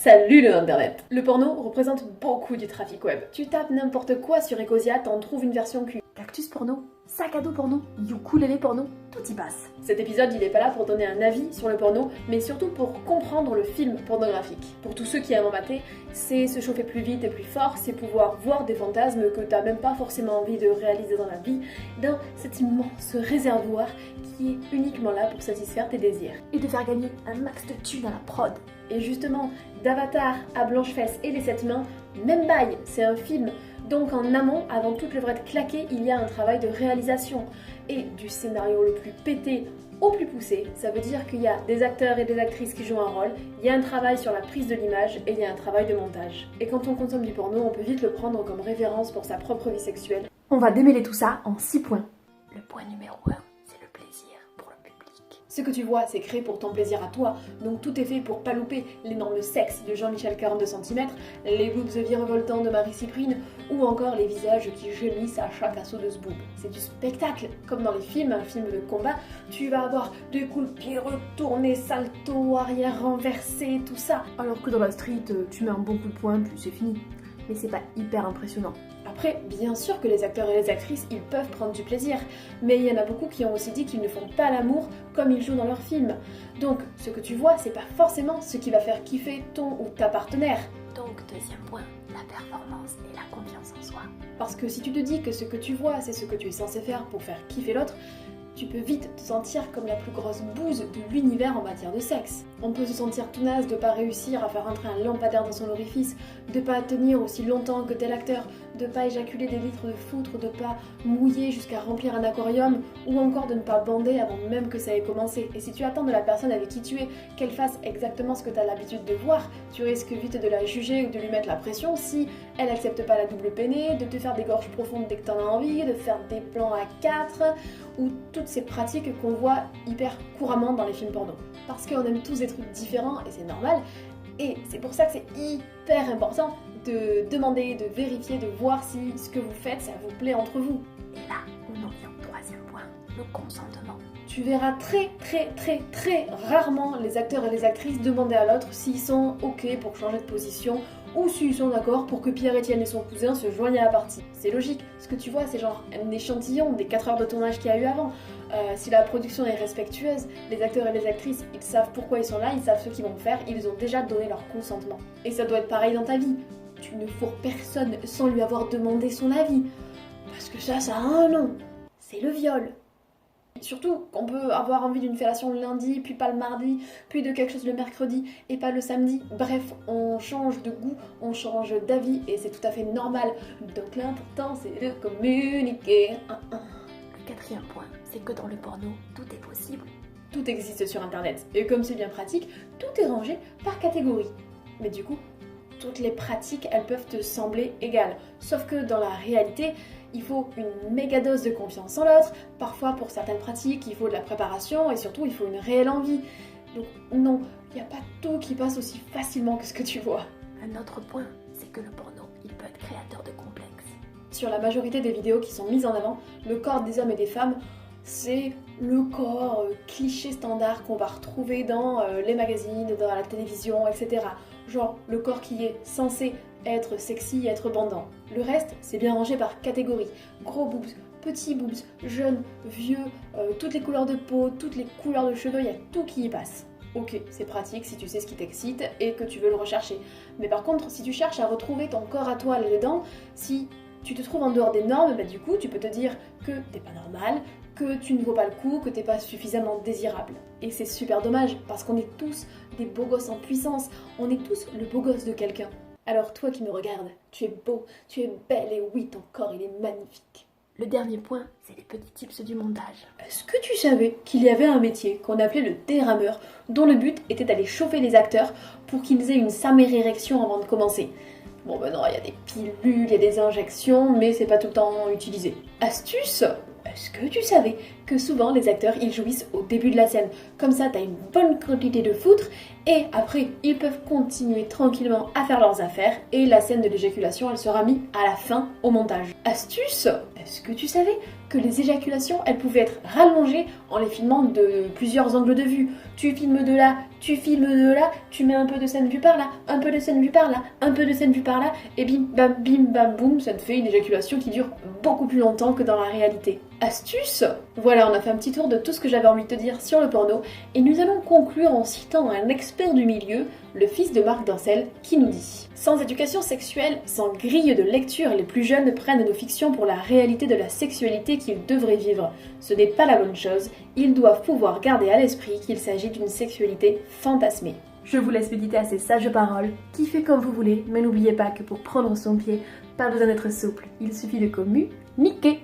Salut le internet. Le porno représente beaucoup du trafic web. Tu tapes n'importe quoi sur Ecosia, t'en trouves une version cul. Cactus porno, sac à dos porno, ukulélé porno, tout y passe. Cet épisode, il est pas là pour donner un avis sur le porno, mais surtout pour comprendre le film pornographique. Pour tous ceux qui aiment en mater, c'est se chauffer plus vite et plus fort, c'est pouvoir voir des fantasmes que t'as même pas forcément envie de réaliser dans la vie, dans cet immense réservoir qui est uniquement là pour satisfaire tes désirs. Et de faire gagner un max de thunes à la prod. Et justement, d'Avatar à Blanche-Fesse et les 7 mains, même bail, c'est un film. Donc en amont, avant toute l'œuvrette claquée, il y a un travail de réalisation. Et du scénario le plus pété au plus poussé, ça veut dire qu'il y a des acteurs et des actrices qui jouent un rôle, il y a un travail sur la prise de l'image et il y a un travail de montage. Et quand on consomme du porno, on peut vite le prendre comme référence pour sa propre vie sexuelle. On va démêler tout ça en 6 points. Le point numéro 1, c'est le plaisir pour le public. Ce que tu vois, c'est créé pour ton plaisir à toi, donc tout est fait pour pas louper l'énorme sexe de Jean-Michel 42 cm, les boobs virevoltants de Marie Cyprine, ou encore les visages qui gémissent à chaque assaut de ce boob. C'est du spectacle, comme dans les films, un film de combat, tu vas avoir des coups de pied retournés, salto, arrière renversé, tout ça. Alors que dans la street, tu mets un bon coup de poing, puis c'est fini. Mais c'est pas hyper impressionnant. Après, bien sûr que les acteurs et les actrices, ils peuvent prendre du plaisir, mais il y en a beaucoup qui ont aussi dit qu'ils ne font pas l'amour comme ils jouent dans leurs films. Donc, ce que tu vois, c'est pas forcément ce qui va faire kiffer ton ou ta partenaire. Donc, deuxième point, la performance et la confiance en soi. Parce que si tu te dis que ce que tu vois, c'est ce que tu es censé faire pour faire kiffer l'autre, tu peux vite te sentir comme la plus grosse bouse de l'univers en matière de sexe. On peut se sentir tout naze de pas réussir à faire entrer un lampadaire dans son orifice, de pas tenir aussi longtemps que tel acteur, de pas éjaculer des litres de foutre, de pas mouiller jusqu'à remplir un aquarium, ou encore de ne pas bander avant même que ça ait commencé. Et si tu attends de la personne avec qui tu es qu'elle fasse exactement ce que tu as l'habitude de voir, tu risques vite de la juger ou de lui mettre la pression si elle accepte pas la double peinée, de te faire des gorges profondes dès que t'en as envie, de faire des plans à 4, ou toutes ces pratiques qu'on voit hyper couramment dans les films porno. Parce qu'on aime tous des trucs différents et c'est normal, et c'est pour ça que c'est hyper important de demander, de vérifier, de voir si ce que vous faites, ça vous plaît entre vous. Et là, on en vient au troisième point, le consentement. Tu verras très rarement les acteurs et les actrices demander à l'autre s'ils sont ok pour changer de position ou s'ils sont d'accord pour que Pierre-Étienne et son cousin se joignent à la partie. C'est logique, ce que tu vois c'est genre un échantillon des 4 heures de tournage qu'il y a eu avant. Si la production est respectueuse, les acteurs et les actrices, ils savent pourquoi ils sont là, ils savent ce qu'ils vont faire, ils ont déjà donné leur consentement. Et ça doit être pareil dans ta vie. Tu ne fourres personne sans lui avoir demandé son avis. Parce que ça a un nom. C'est le viol. Surtout qu'on peut avoir envie d'une fellation le lundi, puis pas le mardi, puis de quelque chose le mercredi et pas le samedi. Bref, on change de goût, on change d'avis et c'est tout à fait normal. Donc l'important c'est de communiquer. Le quatrième point, c'est que dans le porno, tout est possible. Tout existe sur internet et comme c'est bien pratique, tout est rangé par catégorie. Mais du coup, toutes les pratiques, elles peuvent te sembler égales. Sauf que dans la réalité, il faut une méga dose de confiance en l'autre. Parfois, pour certaines pratiques, il faut de la préparation et surtout, il faut une réelle envie. Donc non, il n'y a pas tout qui passe aussi facilement que ce que tu vois. Un autre point, c'est que le porno, il peut être créateur de complexes. Sur la majorité des vidéos qui sont mises en avant, le corps des hommes et des femmes, c'est le corps cliché standard qu'on va retrouver dans les magazines, dans la télévision, etc. Genre le corps qui est censé être sexy, être bandant. Le reste, c'est bien rangé par catégorie. Gros boobs, petits boobs, jeunes, vieux, toutes les couleurs de peau, toutes les couleurs de cheveux, il y a tout qui y passe. Ok, c'est pratique si tu sais ce qui t'excite et que tu veux le rechercher. Mais par contre, si tu cherches à retrouver ton corps à toi là-dedans, si tu te trouves en dehors des normes, bah du coup, tu peux te dire que t'es pas normal, que tu ne vaux pas le coup, que t'es pas suffisamment désirable. Et c'est super dommage, parce qu'on est tous des beaux gosses en puissance, on est tous le beau gosse de quelqu'un. Alors toi qui me regardes, tu es beau, tu es belle et oui, ton corps il est magnifique. Le dernier point, c'est les petits tips du montage. Est-ce que tu savais qu'il y avait un métier qu'on appelait le dérameur, dont le but était d'aller chauffer les acteurs pour qu'ils aient une samère érection avant de commencer? Bon ben non, il y a des pilules, il y a des injections, mais c'est pas tout le temps utilisé. Astuce! Est-ce que tu savais que souvent les acteurs ils jouissent au début de la scène? Comme ça t'as une bonne quantité de foutre Et après, ils peuvent continuer tranquillement à faire leurs affaires et la scène de l'éjaculation, elle sera mise à la fin au montage. Astuce! Est-ce que tu savais que les éjaculations, elles pouvaient être rallongées en les filmant de plusieurs angles de vue? Tu filmes de là, tu filmes de là, tu mets un peu de scène vue par là, un peu de scène vue par là, un peu de scène vue par là, et bim bam boum, ça te fait une éjaculation qui dure beaucoup plus longtemps que dans la réalité. Astuce! Voilà, on a fait un petit tour de tout ce que j'avais envie de te dire sur le porno, et nous allons conclure en citant un expert du milieu, le fils de Marc Dorcel, qui nous dit: sans éducation sexuelle, sans grille de lecture, les plus jeunes prennent nos fictions pour la réalité de la sexualité qu'ils devraient vivre. Ce n'est pas la bonne chose, ils doivent pouvoir garder à l'esprit qu'il s'agit d'une sexualité fantasmée. Je vous laisse méditer à ces sages paroles, kiffez comme vous voulez, mais n'oubliez pas que pour prendre son pied, pas besoin d'être souple, il suffit de communiquer.